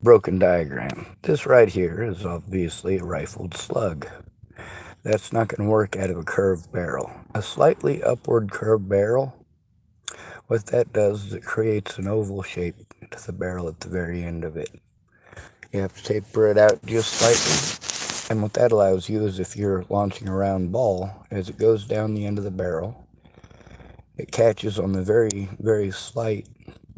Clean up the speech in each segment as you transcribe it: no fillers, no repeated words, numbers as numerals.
Broken diagram. This right here is obviously a rifled slug. That's not going to work out of a curved barrel. A slightly upward curved barrel, what that does is it creates an oval shape to the barrel at the very end of it. You have to taper it out just slightly, and what that allows you is if you're launching a round ball, as it goes down the end of the barrel, it catches on the very, very slight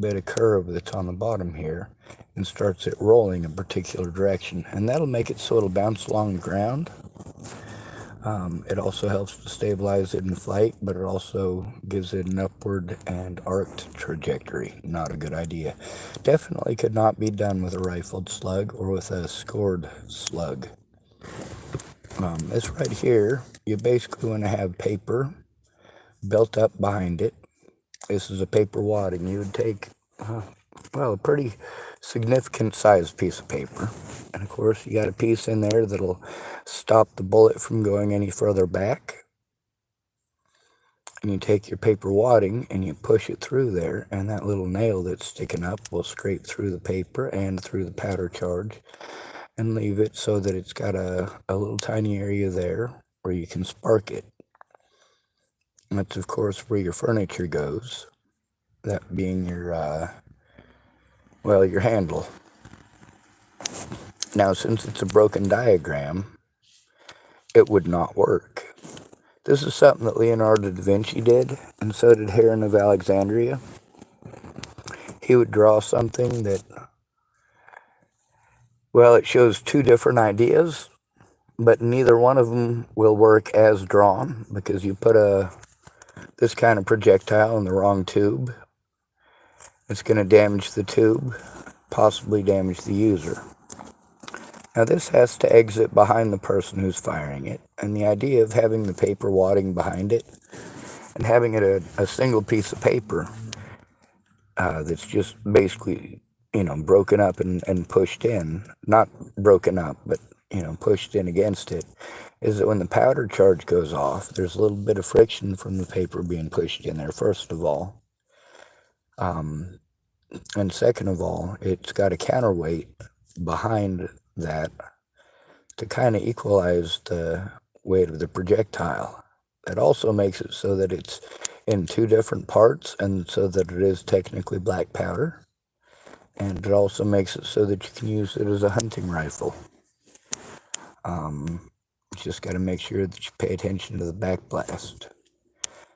bit of curve that's on the bottom here and starts it rolling a particular direction. And that'll make it so it'll bounce along the ground. It also helps to stabilize it in flight, but it also gives it an upward and arced trajectory. Not a good idea. Definitely could not be done with a rifled slug or with a scored slug. This right here, you basically want to have paper built up behind it. This is a paper wadding. You would take, a pretty significant sized piece of paper. And of course, you got a piece in there that'll stop the bullet from going any further back. And you take your paper wadding and you push it through there, and that little nail that's sticking up will scrape through the paper and through the powder charge and leave it so that it's got a little tiny area there where you can spark it. And that's, of course, where your furniture goes, that being your handle. Now, since it's a broken diagram, it would not work. This is something that Leonardo da Vinci did, and so did Heron of Alexandria. He would draw something that, it shows two different ideas, but neither one of them will work as drawn, because you put this kind of projectile in the wrong tube. It's going to damage the tube, possibly damage the user. Now this has to exit behind the person who's firing it, and the idea of having the paper wadding behind it and having it a single piece of paper that's just basically, broken up and pushed in, not broken up, but, pushed in against it, is that when the powder charge goes off, there's a little bit of friction from the paper being pushed in there, first of all. And second of all, it's got a counterweight behind that to kind of equalize the weight of the projectile. That also makes it so that it's in two different parts and so that it is technically black powder. And it also makes it so that you can use it as a hunting rifle. You just got to make sure that you pay attention to the backblast.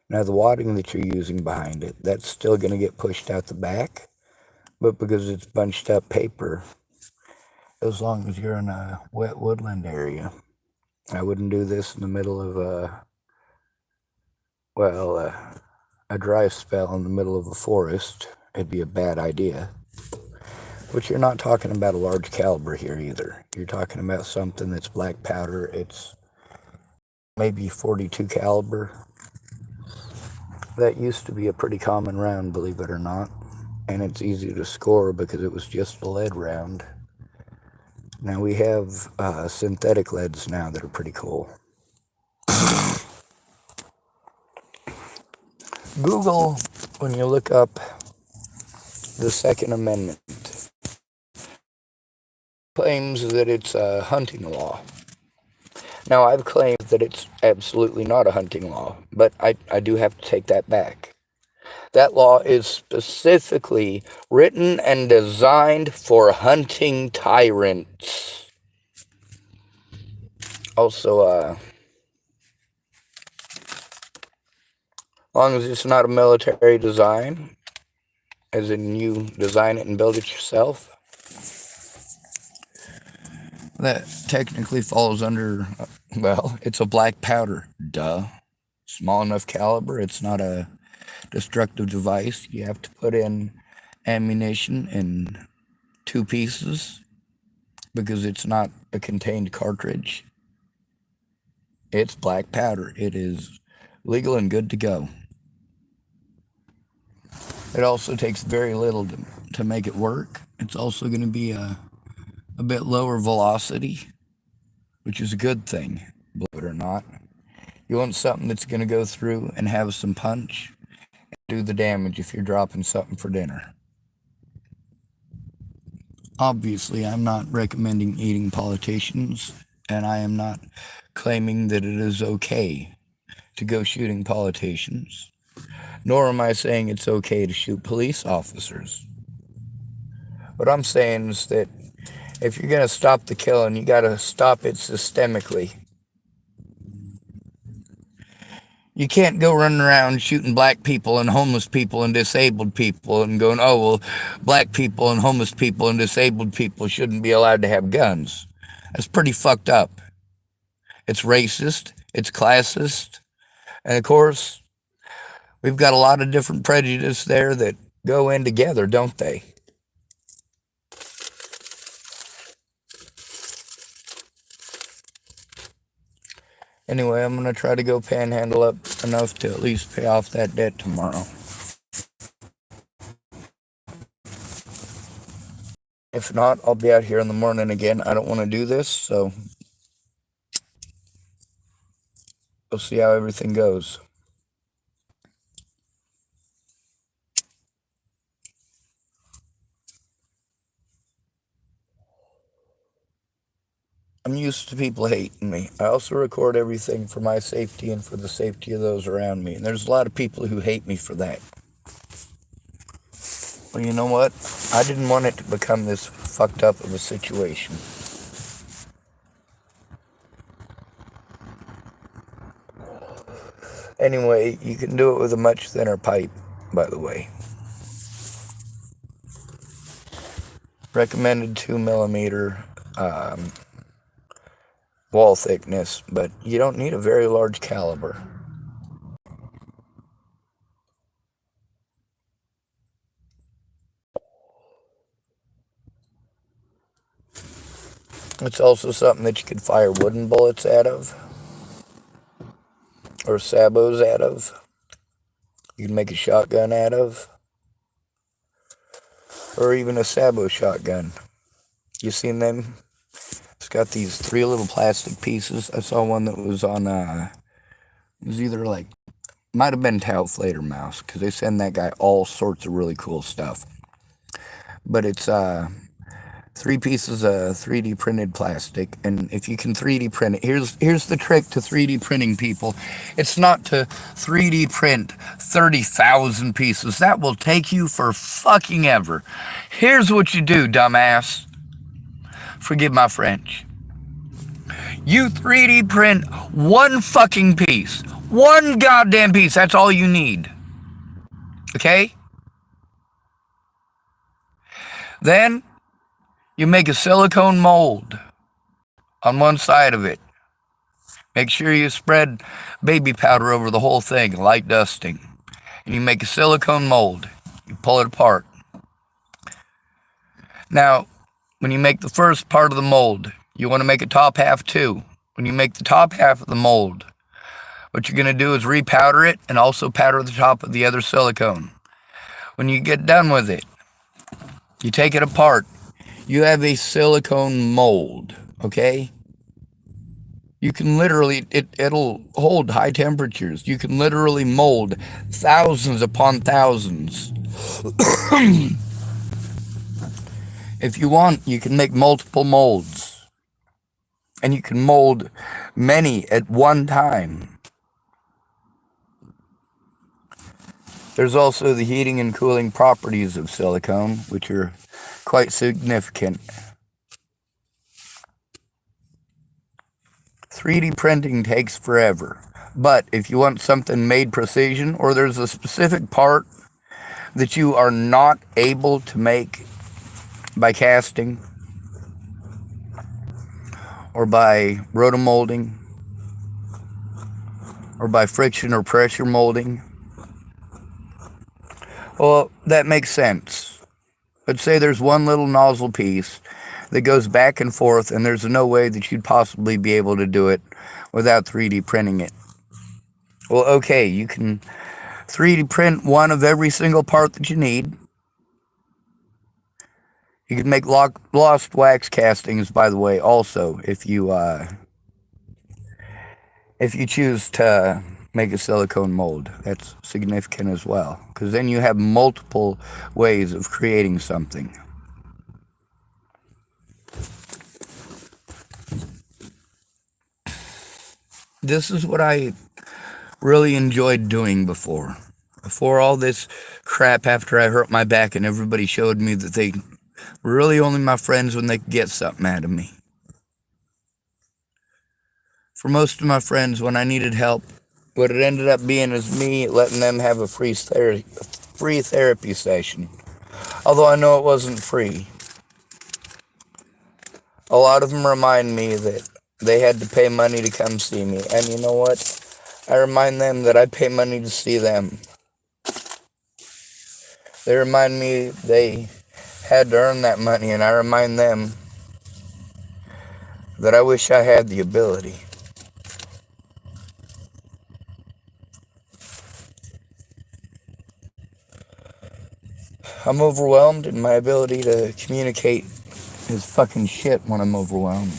Now the wadding that you're using behind it, that's still going to get pushed out the back, but because it's bunched up paper, as long as you're in a wet woodland area. I wouldn't do this in the middle of a dry spell in the middle of a forest. It'd be a bad idea. But you're not talking about a large caliber here either. You're talking about something that's black powder. It's maybe 42 caliber. That used to be a pretty common round, believe it or not. And it's easy to score because it was just a lead round. Now we have synthetic leads now that are pretty cool. Google, when you look up the Second Amendment, claims that it's a hunting law. Now, I've claimed that it's absolutely not a hunting law, but I do have to take that back. That law is specifically written and designed for hunting tyrants. Also, as long as it's not a military design, as in you design it and build it yourself, that technically falls under, it's a black powder. Duh. Small enough caliber. It's not a destructive device. You have to put in ammunition in two pieces because it's not a contained cartridge. It's black powder. It is legal and good to go. It also takes very little to make it work. It's also going to be a bit lower velocity, which is a good thing, believe it or not. You want something that's going to go through and have some punch and do the damage if you're dropping something for dinner. Obviously, I'm not recommending eating politicians, and I am not claiming that it is okay to go shooting politicians, nor am I saying it's okay to shoot police officers. What I'm saying is that if you're going to stop the killing, you got to stop it systemically. You can't go running around shooting black people and homeless people and disabled people and going, oh, well, black people and homeless people and disabled people shouldn't be allowed to have guns. That's pretty fucked up. It's racist, it's classist, and of course, we've got a lot of different prejudice there that go in together, don't they? Anyway, I'm going to try to go panhandle up enough to at least pay off that debt tomorrow. If not, I'll be out here in the morning again. I don't want to do this, so we'll see how everything goes. I'm used to people hating me. I also record everything for my safety and for the safety of those around me. And there's a lot of people who hate me for that. Well, you know what? I didn't want it to become this fucked up of a situation. Anyway, you can do it with a much thinner pipe, by the way. Recommended 2mm wall thickness, but you don't need a very large caliber. It's also something that you could fire wooden bullets out of, or sabots out of. You can make a shotgun out of, or even a sabot shotgun. You seen them? It's got these 3 little plastic pieces. I saw one that was on, it was either like, might have been Tailflater Mouse, because they send that guy all sorts of really cool stuff. But it's 3 pieces of 3D printed plastic, and if you can 3D print it, here's the trick to 3D printing, people. It's not to 3D print 30,000 pieces. That will take you for fucking ever. Here's what you do, dumbass. Forgive my French. You 3D print one fucking piece. One goddamn piece. That's all you need. Okay? Then you make a silicone mold on one side of it. Make sure you spread baby powder over the whole thing, light dusting. And you make a silicone mold. You pull it apart. Now, when you make the first part of the mold, you want to make a top half too. When you make the top half of the mold, what you're going to do is repowder it and also powder the top of the other silicone. When you get done with it, you take it apart. You have a silicone mold, okay? You can literally, it'll hold high temperatures. You can literally mold thousands upon thousands. If you want, you can make multiple molds. And you can mold many at one time. There's also the heating and cooling properties of silicone, which are quite significant. 3D printing takes forever, but if you want something made precision, or there's a specific part that you are not able to make by casting, or by rotomolding, or by friction or pressure molding, well, that makes sense. Let's say there's one little nozzle piece that goes back and forth, and there's no way that you'd possibly be able to do it without 3D printing it. Well, okay, you can 3D print one of every single part that you need. You can make lost wax castings, by the way, also, if you choose to make a silicone mold. That's significant as well, because then you have multiple ways of creating something. This is what I really enjoyed doing before. Before all this crap after I hurt my back and everybody showed me that they were really only my friends when they could get something out of me. For most of my friends, when I needed help, what it ended up being is me letting them have a free therapy session. Although I know it wasn't free. A lot of them remind me that they had to pay money to come see me. And you know what? I remind them that I pay money to see them. They remind me they had to earn that money, and I remind them that I wish I had the ability. I'm overwhelmed, and my ability to communicate is fucking shit when I'm overwhelmed.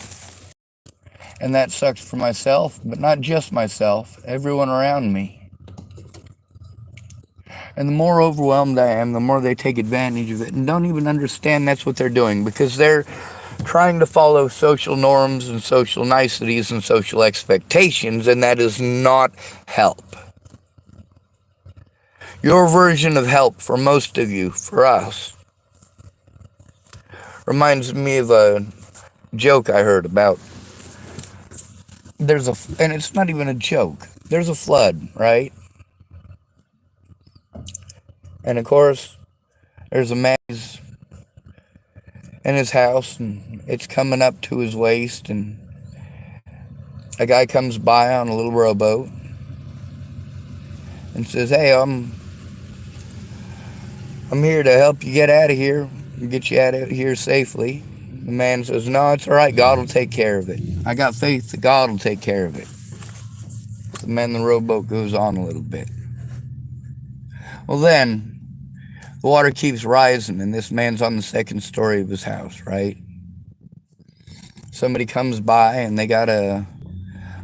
And that sucks for myself, but not just myself, everyone around me. And the more overwhelmed I am, the more they take advantage of it and don't even understand that's what they're doing, because they're trying to follow social norms and social niceties and social expectations, and that is not help. Your version of help, for most of you, for us, reminds me of a joke I heard about. And it's not even a joke. There's a flood, right? And of course, there's a man in his house, and it's coming up to his waist, and a guy comes by on a little rowboat and says, "Hey, I'm here to help you get out of here, get you out of here safely." The man says, "No, it's all right. God will take care of it. I got faith that God will take care of it." The man in the rowboat goes on a little bit. Well, then the water keeps rising, and this man's on the second story of his house, right? Somebody comes by, and they got a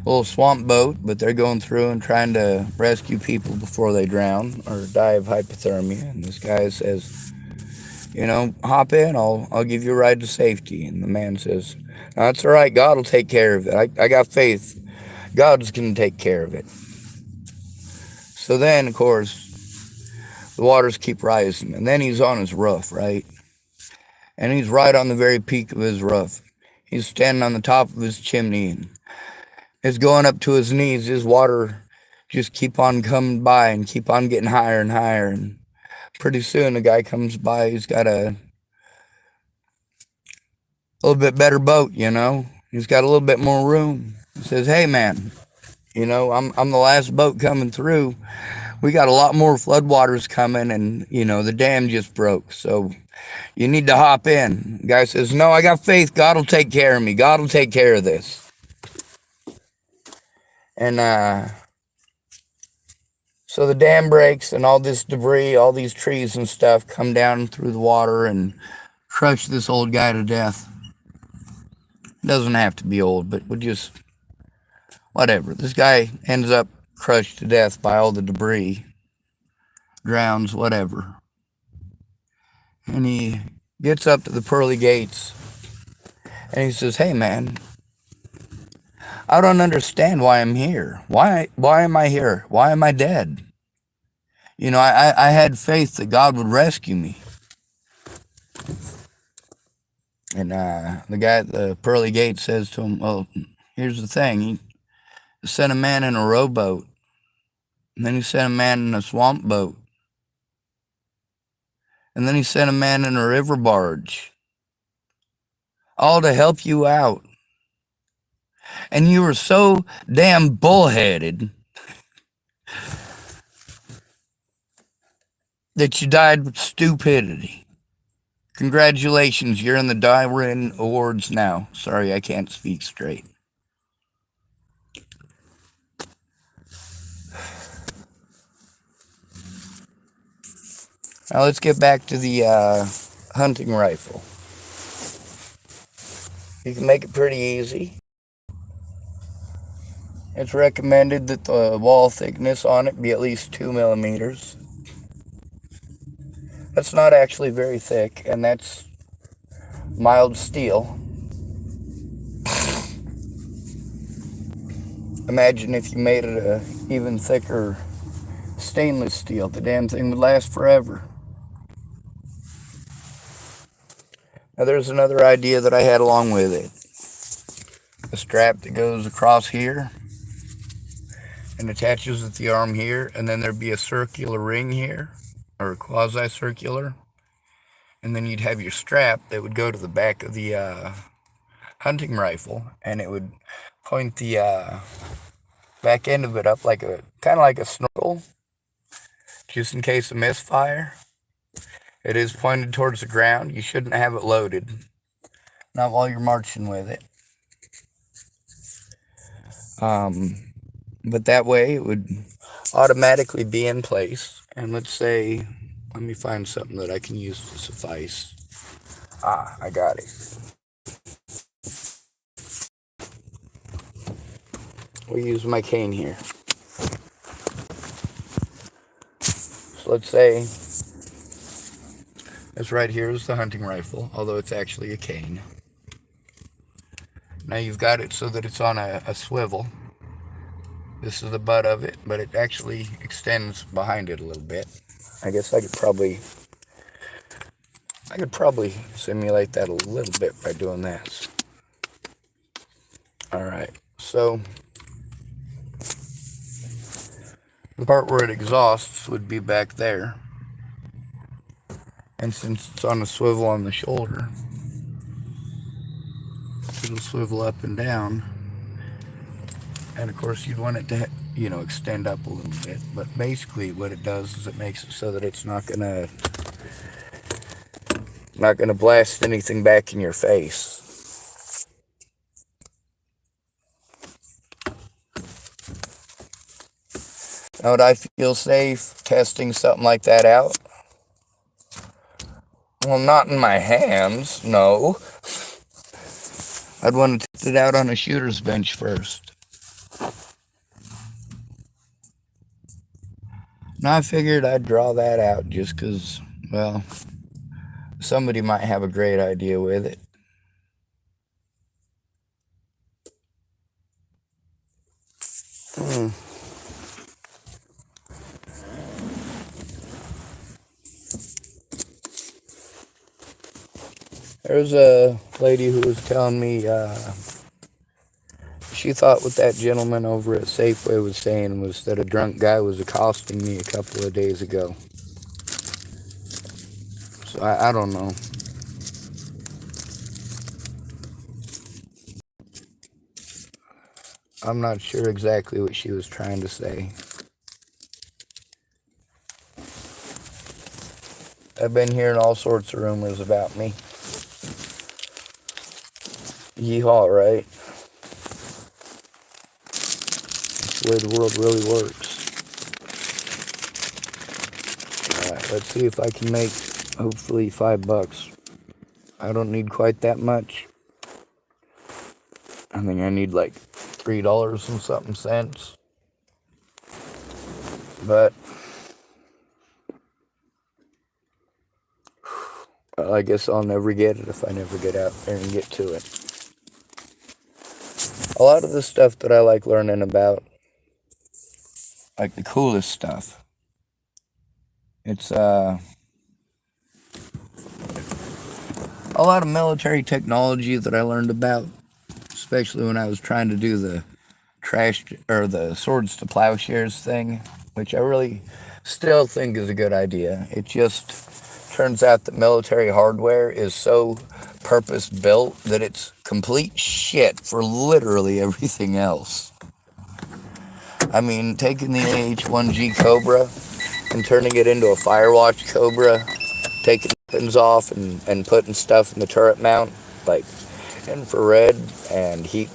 little swamp boat, but they're going through and trying to rescue people before they drown or die of hypothermia. And this guy says, "Hop in, I'll give you a ride to safety." And the man says, "No, it's all right, God will take care of it. I got faith. God's going to take care of it." So then, of course, the waters keep rising, and then he's on his roof, right? And he's right on the very peak of his roof. He's standing on the top of his chimney, and it's going up to his knees. His water just keep on coming by and keep on getting higher and higher. And pretty soon, a guy comes by. He's got a little bit better boat, He's got a little bit more room. He says, "Hey, man, I'm the last boat coming through. We got a lot more floodwaters coming, and, the dam just broke. So you need to hop in." The guy says, "No, I got faith. God will take care of me. God will take care of this." And so the dam breaks, and all this debris, all these trees and stuff come down through the water and crush this old guy to death. Doesn't have to be old, but we'll just, whatever. This guy ends up crushed to death by all the debris, drowns, whatever. And he gets up to the pearly gates, and he says, "Hey, man, I don't understand why I'm here. Why am I here? Why am I dead? I had faith that God would rescue me." And the guy at the pearly gate says to him, "Well, here's the thing. He sent a man in a rowboat, and then he sent a man in a swamp boat, and then he sent a man in a river barge, all to help you out. And you were so damn bullheaded that you died with stupidity. Congratulations, you're in the Darwin Awards now." Sorry, I can't speak straight. Now let's get back to the hunting rifle. You can make it pretty easy. It's recommended that the wall thickness on it be at least 2 millimeters. That's not actually very thick, and that's mild steel. Imagine if you made it a even thicker stainless steel. The damn thing would last forever. Now there's another idea that I had along with it. A strap that goes across here and attaches with the arm here, and then there'd be a circular ring here, or quasi-circular, and then you'd have your strap that would go to the back of the hunting rifle, and it would point the back end of it up like a kind of like a snorkel, just in case of misfire. It is pointed towards the ground. You shouldn't have it loaded, not while you're marching with it. But that way it would automatically be in place. And let's say, let me find something that I can use to suffice. I got it. We'll use my cane here. So let's say this right here is the hunting rifle, although it's actually a cane. Now you've got it so that it's on a swivel. This is the butt of it, but it actually extends behind it a little bit. I guess I could probably simulate that a little bit by doing this. Alright, so the part where it exhausts would be back there. And since it's on a swivel on the shoulder, it'll swivel up and down. And of course you'd want it to, extend up a little bit. But basically what it does is it makes it so that it's not gonna blast anything back in your face. Now, would I feel safe testing something like that out? Well, not in my hands, no. I'd want to test it out on a shooter's bench first. Now I figured I'd draw that out just because, well, somebody might have a great idea with it. There's a lady who was telling me she thought what that gentleman over at Safeway was saying was that a drunk guy was accosting me a couple of days ago. So I don't know. I'm not sure exactly what she was trying to say. I've been hearing all sorts of rumors about me. Yeehaw, right? That's the way the world really works. Alright, let's see if I can make, hopefully, $5. I don't need quite that much. I think I need like $3 and something cents. But I guess I'll never get it if I never get out there and get to it. A lot of the stuff that I like learning about, like the coolest stuff, it's a lot of military technology that I learned about, especially when I was trying to do the the swords to plowshares thing, which I really still think is a good idea. It just turns out that military hardware is so purpose built that it's complete shit for literally everything else. I mean, taking the AH-1G Cobra and turning it into a Firewatch Cobra, taking pins off and putting stuff in the turret mount, like infrared and heat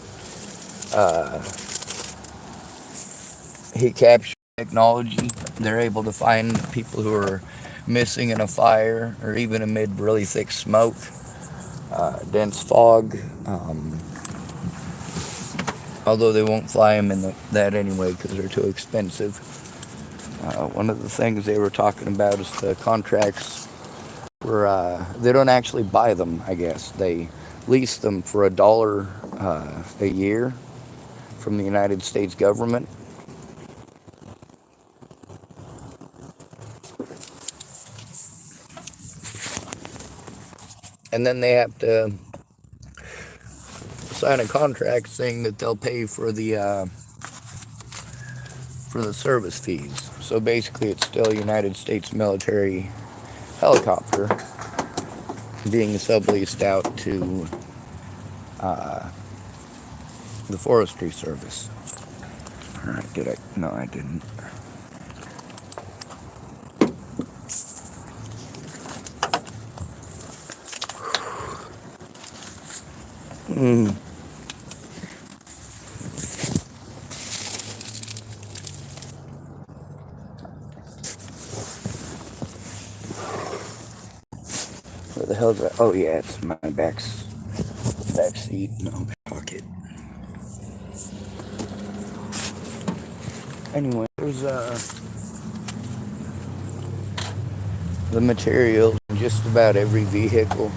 capture technology. They're able to find people who are missing in a fire or even amid really thick smoke, dense fog. Although they won't fly them in that anyway because they're too expensive. One of the things they were talking about is the contracts where they don't actually buy them, I guess. They lease them for $1 a year, from the United States government. And then they have to sign a contract saying that they'll pay for the service fees. So basically, it's still a United States military helicopter being subleased out to the Forestry Service. All right, did I? No, I didn't. Where the hell's that? Oh yeah, it's my back seat. No pocket. Anyway, there's the material in just about every vehicle.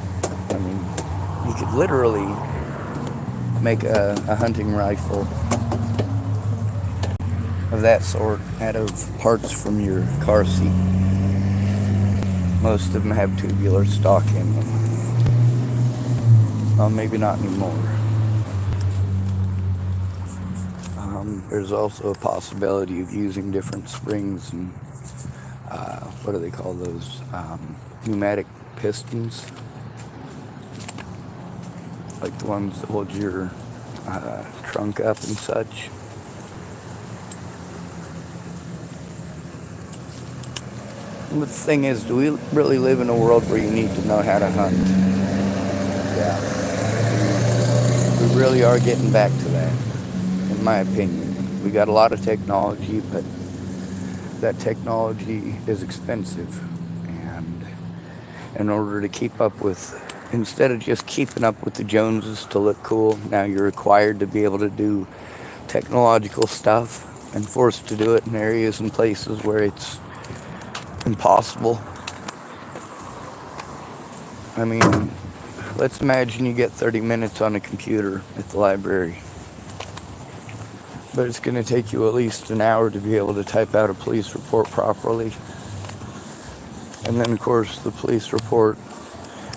I mean, you could literally make a hunting rifle of that sort out of parts from your car seat. Most of them have tubular stock in them. Well, maybe not anymore. There's also a possibility of using different springs and what do they call those? Pneumatic pistons, like the ones that hold your trunk up and such. But the thing is, do we really live in a world where you need to know how to hunt? Yeah. We really are getting back to that, in my opinion. We got a lot of technology, but that technology is expensive. And in order to keep up with, instead of just keeping up with the Joneses to look cool, now you're required to be able to do technological stuff and forced to do it in areas and places where it's impossible. I mean, let's imagine you get 30 minutes on a computer at the library, but it's going to take you at least an hour to be able to type out a police report properly. And then, of course, the police report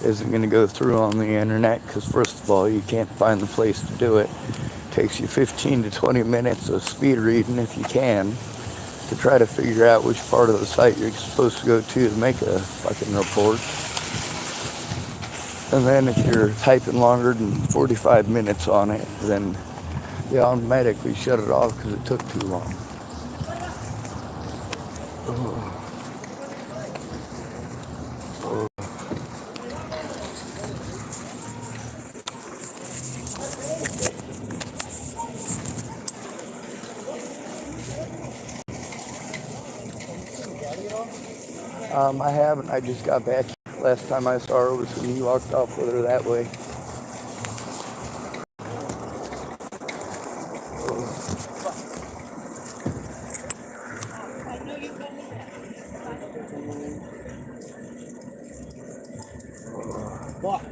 isn't going to go through on the internet because, first of all, you can't find the place to do it. It takes you 15 to 20 minutes of speed reading, if you can, to try to figure out which part of the site you're supposed to go to make a fucking report. And then if you're typing longer than 45 minutes on it, then they automatically shut it off because it took too long. I haven't. I just got back. Last time I saw her was when you walked off with her that way. What?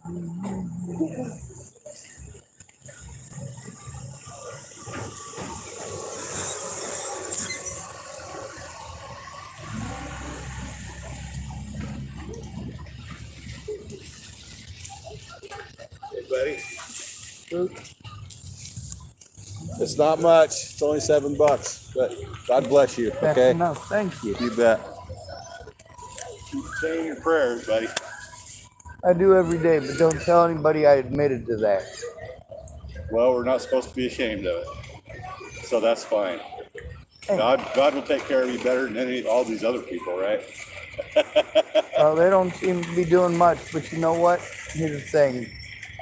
Hey, buddy. It's not much. It's only $7, but God bless you. That's Okay. enough. Thank you. You bet. Keep saying your prayers, buddy. I do every day, but don't tell anybody I admitted to that. Well, we're not supposed to be ashamed of it, so that's fine. Hey. God will take care of you better than all these other people, right? Well, they don't seem to be doing much, but you know what? Here's the thing.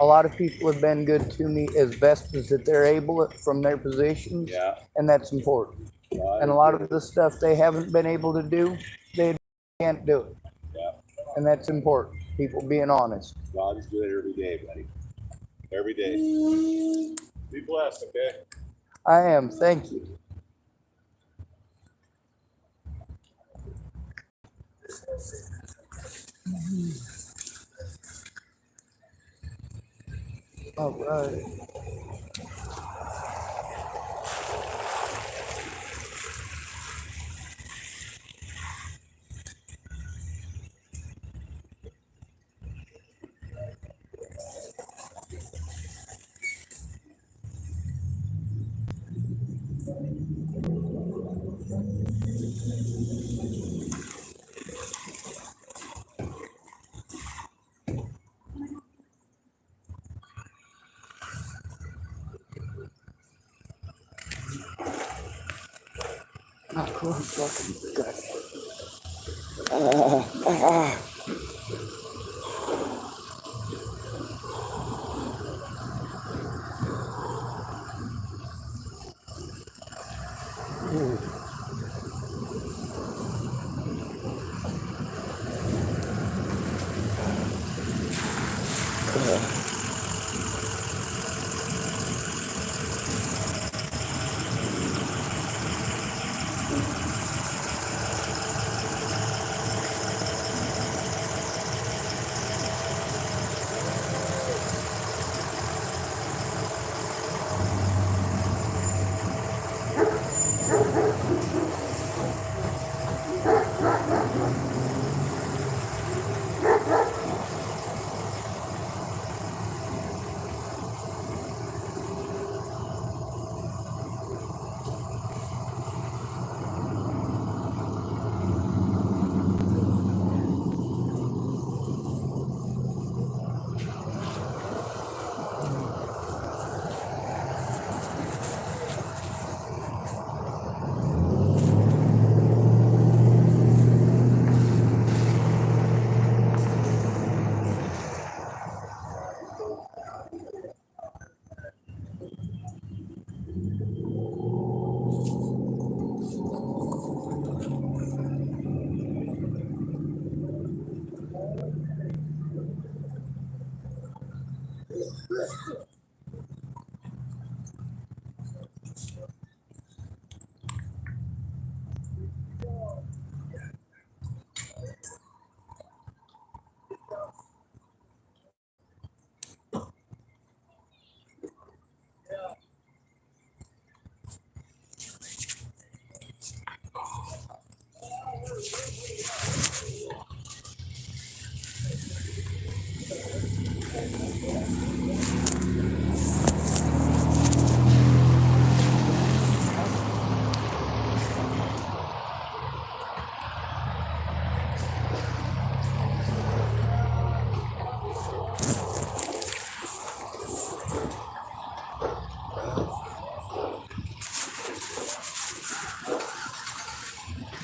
A lot of people have been good to me as best as that they're able from their positions, Yeah. and that's important. And a lot of the stuff they haven't been able to do, they can't do it. Yeah. And that's important. People being honest. God is good every day, buddy. Every day. Be blessed, okay? I am. Thank you. All right. Not cool. Fucking gut.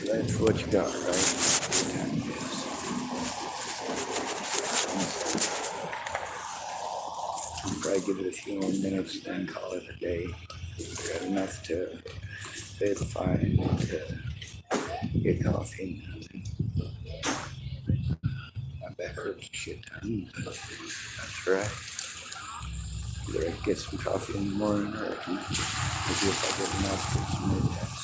That's what you got, right? Probably give it a few more minutes, then call it a day. Got enough to pay the fine, to get coffee. My back hurts a shit ton, but that's right. Either I can get some coffee in the morning, or I can maybe if I get enough, get some Middays.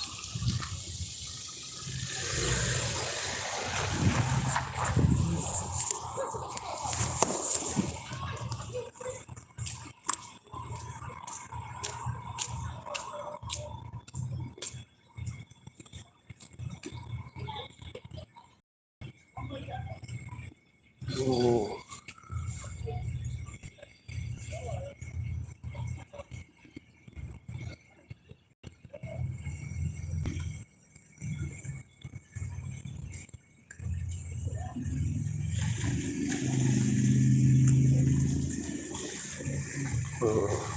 Oh.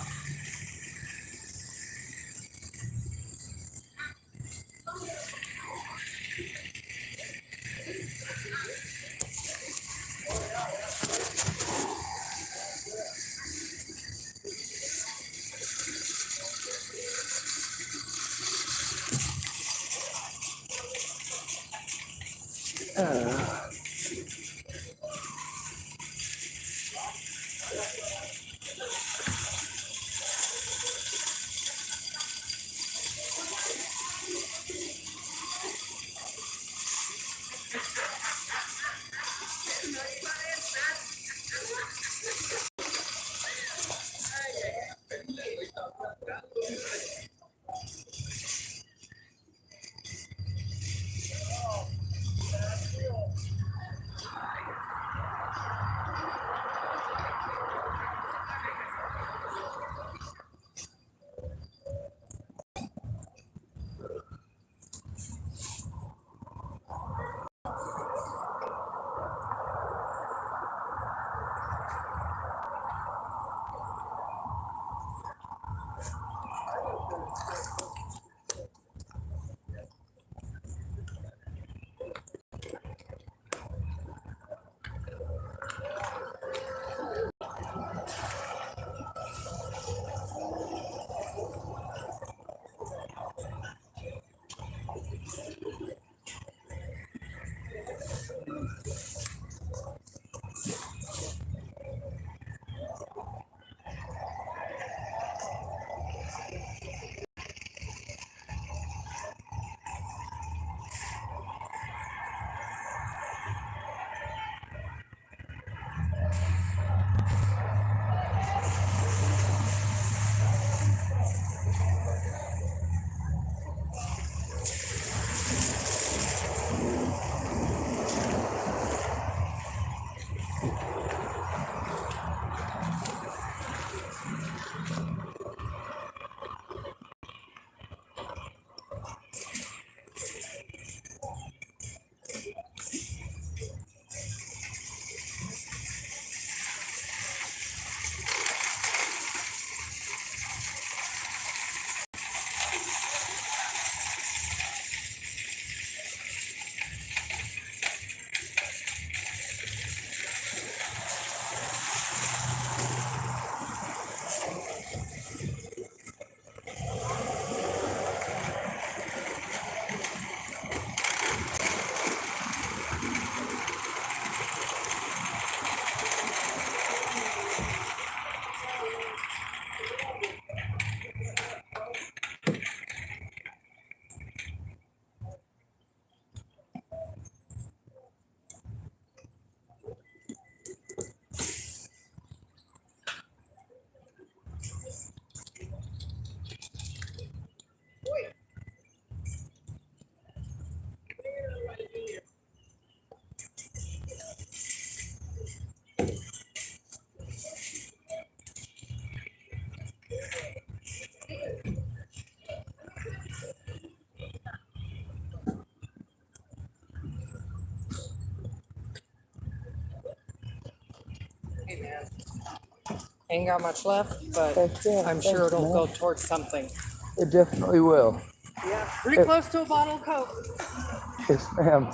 Hey man, ain't got much left, but Yeah, I'm sure thanks, it'll man. go towards something. It definitely will. Yeah, pretty close to a bottle of Coke. Yes, ma'am.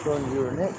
Showing your neck.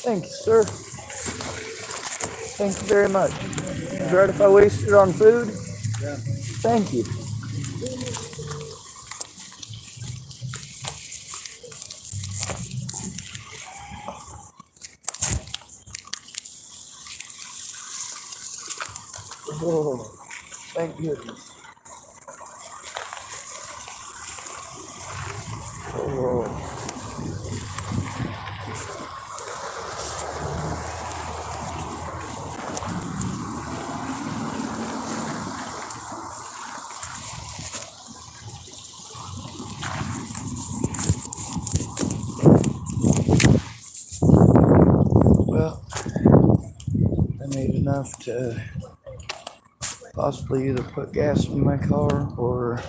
Thank you, sir. Thank you very much. Is it right if I waste it on food? Yeah. Thank you. Oh, thank goodness. Oh. Well, I made enough to possibly either put gas in my car or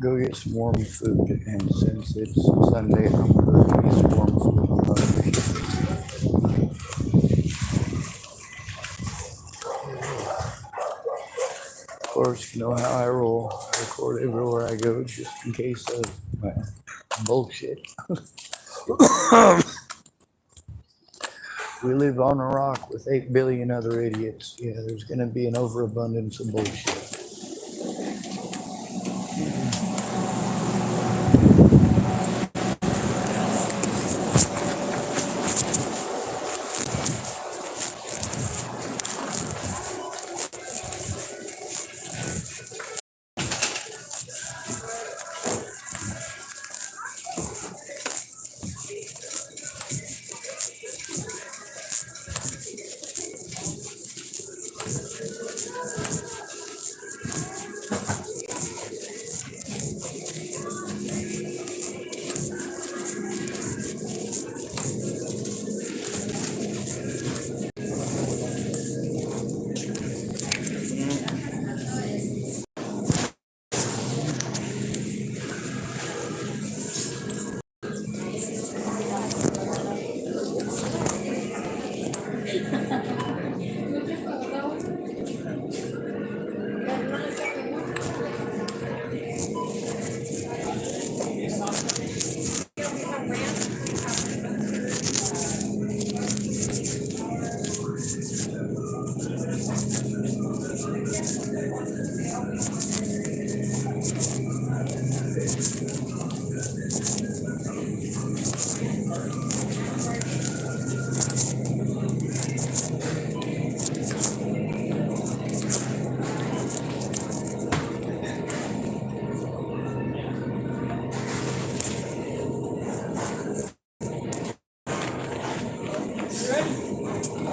go get some warm food. And since it's Sunday, I'm going to get some warm food on the Of course, you know how I roll. I record everywhere I go just in case of bullshit. We live on a rock with 8 billion other idiots. Yeah, there's going to be an overabundance of bullshit.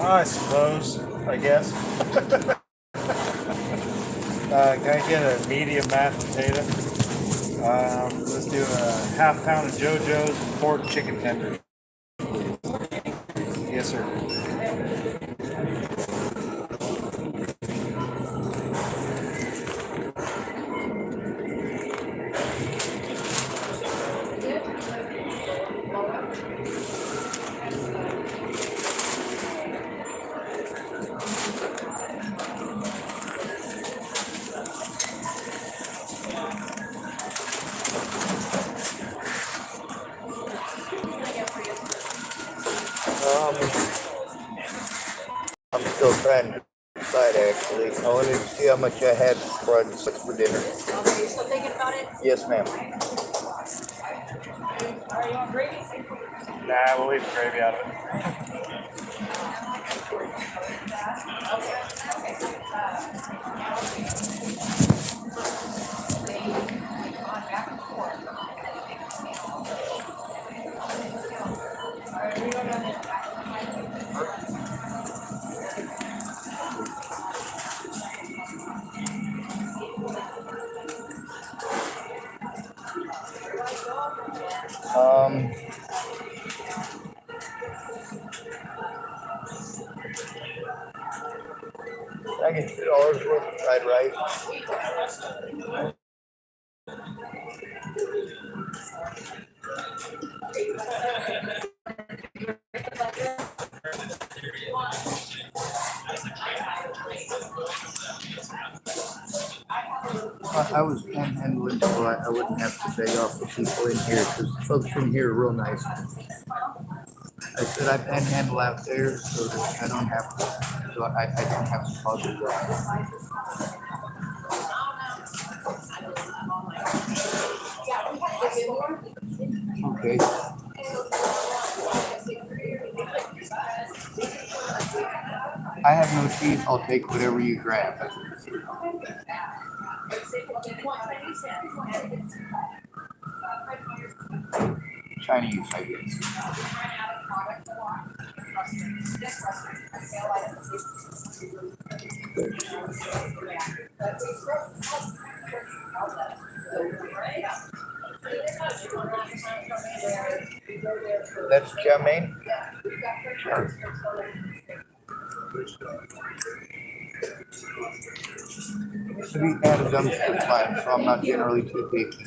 I suppose, I guess. Can I get a medium mashed potato? Let's do a half pound of JoJo's and 4 chicken tenders. Yes, sir. I'm still trying to decide actually. I wanted to see how much I had for dinner. Okay, you still thinking about it? Yes, ma'am. Are you on gravy? Nah, we'll leave the gravy out of it. Um, I get $2 worth of fried rice. I was panhandling so I wouldn't have to beg off the people in here because folks in here are real nice. I said I panhandle out there so that I don't have to, so I don't have to cause a drive. Okay. I have no teeth. I'll take whatever you grab. Chinese, I guess. That's chow mein? Sure. Sweet and dumpster fine, so I'm not generally too picky.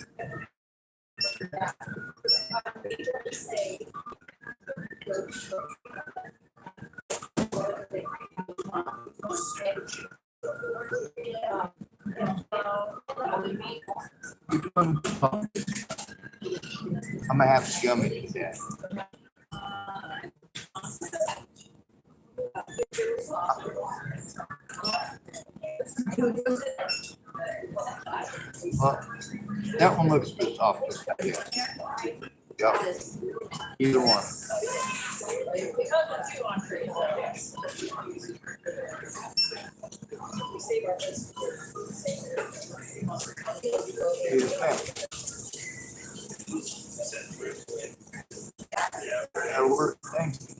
I'm gonna have to gum it to death. Well, that one looks too soft. Yeah. Either one. That'll work. Thanks.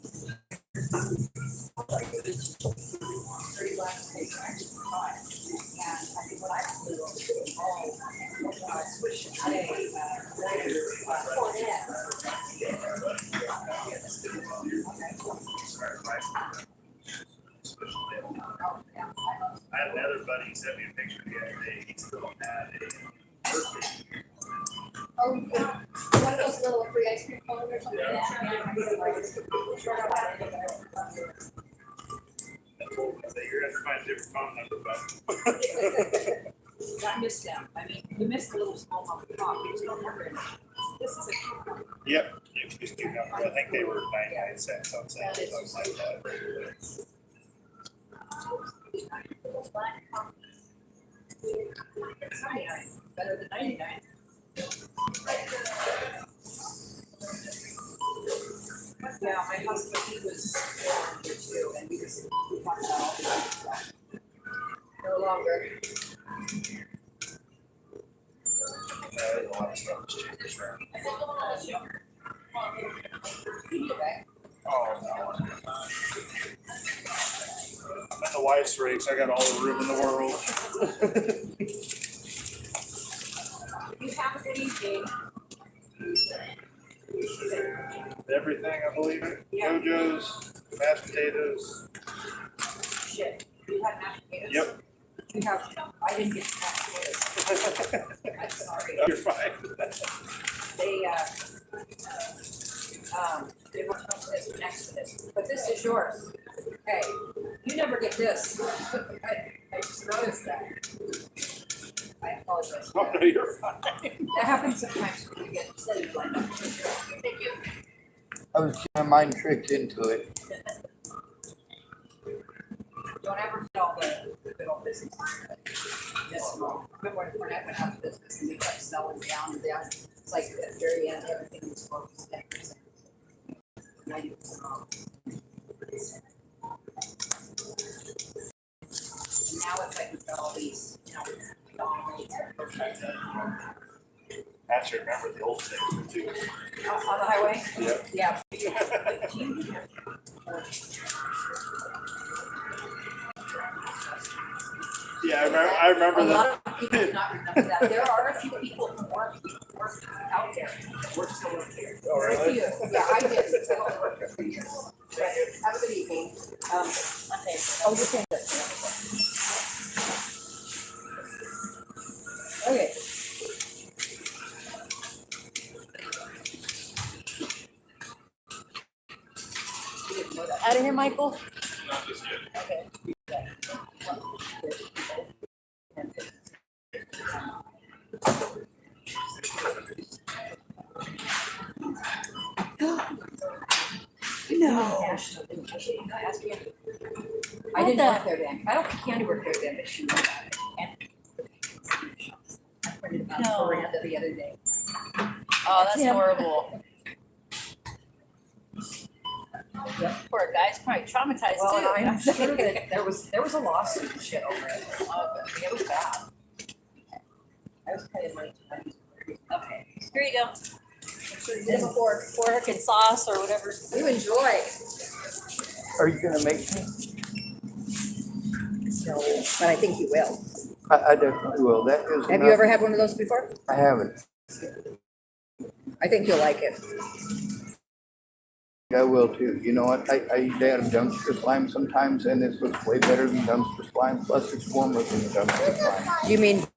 I had another buddy send me a picture the other day. He still had Oh, one of those little free ice cream cones or something. You're gonna have to find a different phone number, but I missed them. I mean, you missed the little small mom and pop. You just don't remember it. This is a. yep, you just do numbers. I think they were 99 cents on sale, something like that. Better than 99. Yeah, my husband, he was born here too, and we just talked about all that. No longer. There's a lot of stuff that's changed around. Oh, no. I'm in the wife's race. I got all the room in the world. You have a good evening. Everything, I believe it. JoJo's, mashed potatoes. Shit. You had mashed potatoes? Yep. You have, I didn't get mashed potatoes. I'm sorry. You're fine. They were this next to this, but this is yours. Hey, you never get this. I just noticed that. I apologize. Oh, no, you're fine. That happens sometimes when you get silly lined up. Thank you. I was getting my mind tricked into it. Don't ever fit all the good old business. Yes, no. Remember when I went out of business and we kept selling down and down? It's like at the very end, everything was focused 10%. 90% off. And now it's like with all these, McDonald's and I actually remember the old days too. on the highway? Yeah. Yeah. Yeah, I remember A that. lot of people do not remember that. There are a few people who work out there that work still work here. Oh, Very really? few. Yeah, I did. I only worked there for years. Have a good evening. Okay. Oh, you can. Okay. Out of here, Michael. Okay. No. I didn't work there then. I don't think Candy worked there then, but she knew about it. And I printed about Miranda the other day. Oh, that's horrible. Yep. Poor guy's probably traumatized Well, too. and I'm sure that there was a lawsuit and shit over it. It was bad. I was kind of like, Okay, here you go. this before. Pork and sauce or whatever. You enjoy. Are you gonna make me? No, but I think you will. I definitely will. That is. Have you ever had one of those before? I haven't. I think you'll like it. I will too. You know what? I eat out of dumpster slime sometimes, and this looks way better than dumpster slime. Plus, it's warmer than the dumpster slime. You mean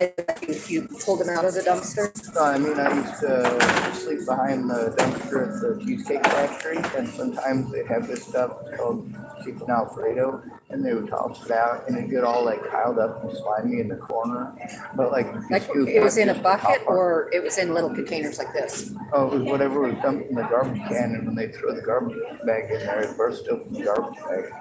you pulled them out of the dumpster? No, I mean, I used to sleep behind the dumpster at the Cheesecake Factory, and sometimes they have this stuff called chicken Alfredo, and they would toss it out, and it'd get all like piled up and slimy in the corner. But like, Like it was in a bucket or it was in little containers like this? Oh, it was whatever was dumped in the garbage can, and when they throw the garbage bag in there, it burst open the garbage bag.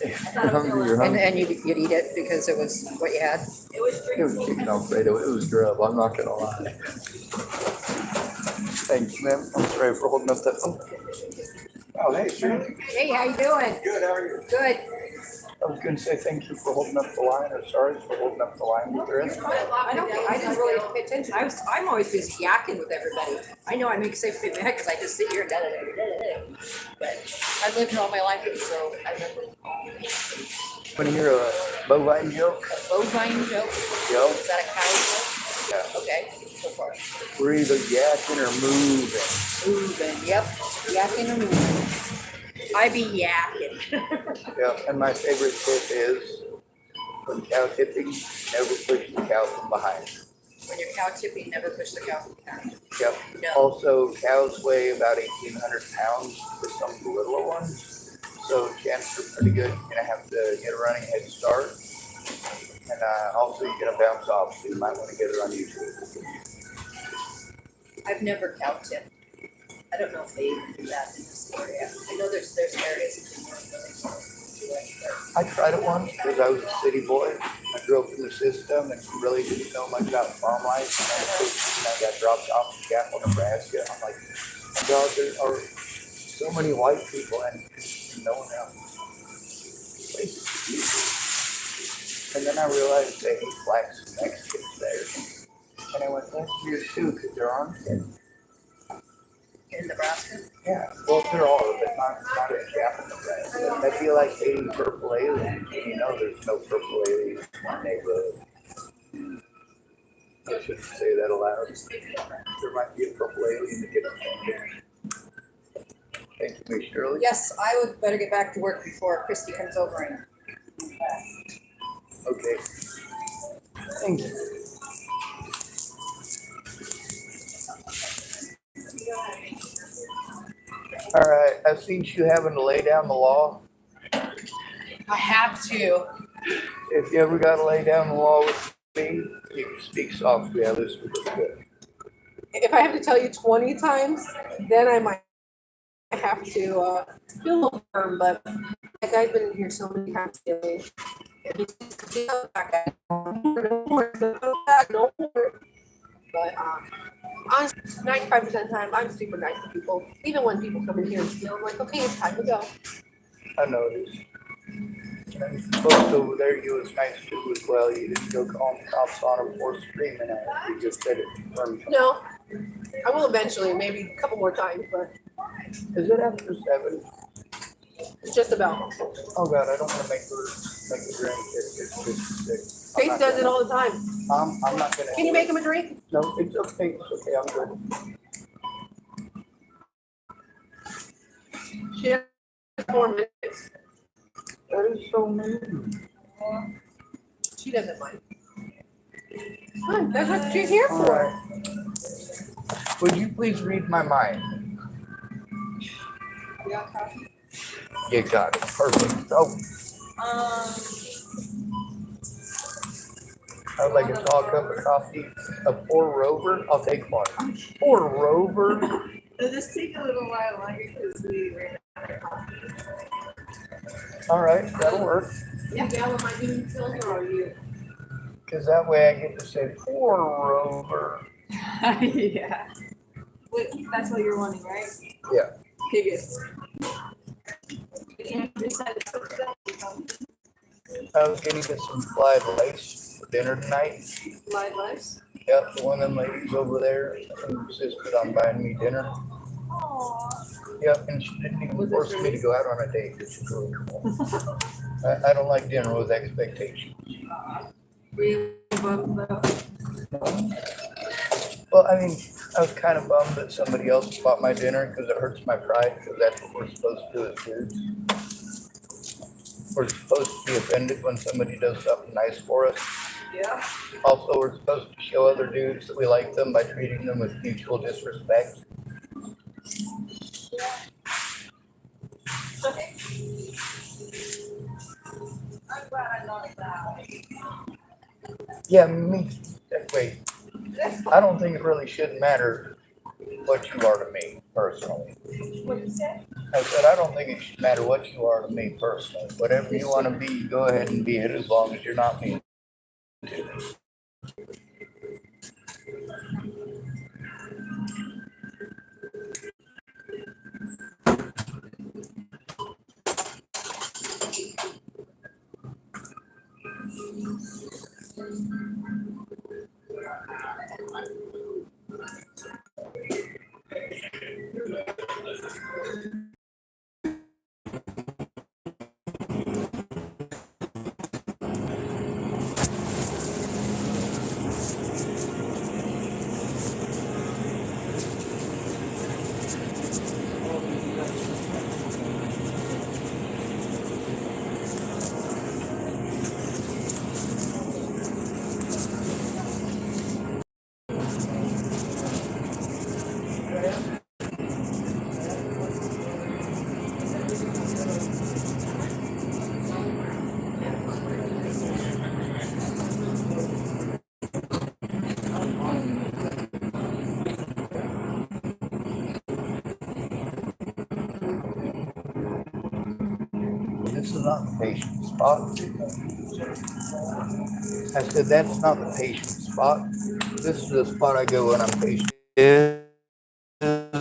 If you're hungry, you're hungry. And you'd eat it because it was what you had? It was It was chicken Alfredo. It was grub. I'm not gonna lie. Thanks, ma'am. I'm sorry for holding up that phone. Oh, hey, sure. Hey, how you doing? Good, how are you? Good. I was gonna say thank you for holding up the line, or sorry for holding up the line with the rest. I didn't really pay attention. I'm always just yakking with everybody. I know I make safe mad because I just sit here and but I've lived here all my life, so I remember. When you hear a bovine joke, Bovine joke? yo, Is that a cow joke? yeah, Okay, go for it. we're either yakking or moving. Moving, yep, yakking or moving. I be yakking. Yeah, and my favorite tip is when cow tipping, never push the cow from behind. When you're cow tipping, never push the cow from behind. Yep. No. Also, cows weigh about 1,800 pounds for some of the littler ones, so chances are pretty good. You're gonna have to get a running head start, and also you're gonna bounce off, so you might want to get it on YouTube. I've never cow tipped. I don't know if they even do that in this area. I know there's areas in North. I tried it once because I was a city boy. I grew up in the system and really didn't know much about farm life. And I got dropped off in Capital, Nebraska. I'm like, God, there are so many white people and no one else. And then I realized they hate blacks and Mexicans there. And I went, that's weird too, because there aren't any. In Nebraska? Yeah, well, there are, but not in Capital, Nebraska. That'd be like hating purple aliens. You know, there's no purple aliens in my neighborhood. I shouldn't say that aloud. There might be a purple alien that gets offended. Thank you, Miss Shirley. Yes, I would better get back to work before Christy comes over and. Okay. Thank you. All right, I've seen you having to lay down the law. I have to. If you ever got to lay down the law with me, you can speak softly. I listen pretty good. If I have to tell you 20 times, then I might I have to be a little firm, but that guy's been in here so many times lately. And he's just back at no more. But honestly, 95% of the time, I'm super nice to people. Even when people come in here and steal, I'm like, okay, it's time to go. I noticed. And folks over there, you was nice too as well. You didn't go calling cops on them or screaming at them. You just said it firmly. No, I will eventually, maybe a couple more times, but Is it after 7? it's just about. Oh God, I don't want to make the drink. It's just sick. Faith does it all the time. I'm not gonna. Can you make him a drink? No, it's okay. It's okay. I'm good. She has 4 minutes. That is so mean. She doesn't mind. Good, that's what she's here All for. right. Would you please read my mind? Yeah, coffee. You got it. Perfect. Oh, I would like a tall cup of coffee. A pour rover. I'll take one. Pour rover. It'll just take a little while longer because we ran out of coffee. All right, that'll work. Yeah, Val, am I doing pills or are you? Because that way I get to say pour rover. Yeah. Wait, that's what you're wanting, right? Yeah. Okay, good. You can't decide to cook that. I was gonna get some fried rice for dinner tonight. Live lives? Yep, one of them ladies over there insisted on buying me dinner. Yep, and she didn't even force me to go out on a date, which is really cool. I don't like dinner with expectations. Were you above the? Well, I mean, I was kind of bummed that somebody else bought my dinner because it hurts my pride because that's what we're supposed to do as dudes. We're supposed to be offended when somebody does something nice for us. Yeah. Also, we're supposed to show other dudes that we like them by treating them with mutual disrespect. I'm glad I'm not that. Yeah, me. Wait, I don't think it really should matter what you are to me personally. What did you say? I said, I don't think it should matter what you are to me personally. Whatever you want to be, go ahead and be it as long as you're not mean to me. This is not the patient spot. I said, that's not the patient spot. This is the spot I go when I'm patient.